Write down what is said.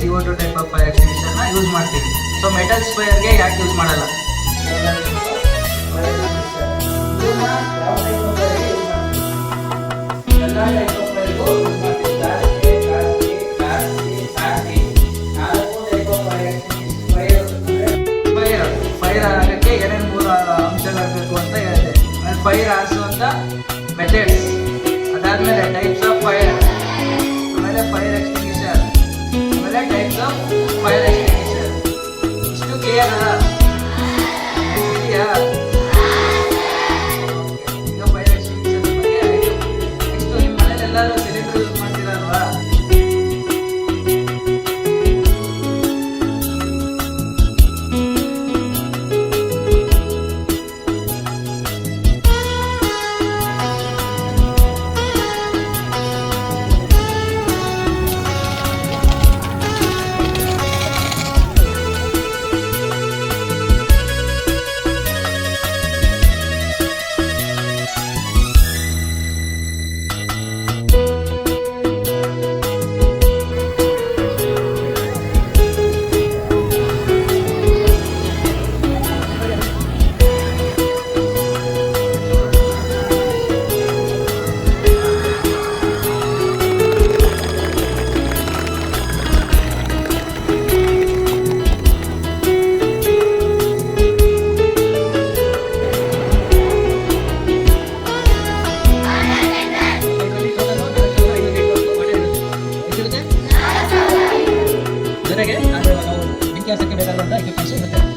CO2 type of fire ಎಕ್ಸ್ಟಿಂಗ್ವಿಷರ್ನ use ಮಾಡ್ತೀವಿ. So metal ಸ್ಪ್ರೇಯರ್ಗೆ ಯಾಕೆ ಯೂಸ್ ಮಾಡಲ್ಲ? ಫೈರ್ ಆಗಕ್ಕೆ ಏನೇನು 3 ಅಂಶಗಳಿರಬೇಕು ಅಂತ ಹೇಳಿದೆ. ಫೈರ್ ಆರಿಸುವಂಥ ಮೆಥಡ್ಸ್, ಅದಾದಮೇಲೆ ಟೈಪ್ಸ್ ಆಫ್ ಫೈರ್, ಆಮೇಲೆ ಫೈರ್ ಎಕ್ಸ್ಟಿಂಗ್ವಿಷರ್, ಆಮೇಲೆ ಟೈಪ್ಸ್ ಆಫ್ ಫೈರ್ ಎಕ್ಸ್ಟಿಂಗ್ವಿಷರ್. ಇಷ್ಟು ಕ್ಲಿಯರ್ ಇದೆಯಾ? ಈಗ ಫೈರ್ ಎಕ್ಸ್ಟಿಂಗ್ವಿಷರ್ ಬಗ್ಗೆ ಆಯಿತು. ನೆಕ್ಸ್ಟ್ ನಿಮ್ಮ ಮನೇಲಿ ಎಲ್ಲರೂ ಸಿಲಿಂಡರ್ ಯೂಸ್ ಮಾಡ್ತೀರಲ್ವಾ? ಜೊತೆಗೆ ನಾವು ಬೆಂಕಿ ಹಾಸಕ್ಕೆ ಬೇಕಾದಂಥ ಎಕ್ವಿಪ್ಮೆಂಟ್ಸ್ ಇರುತ್ತೆ.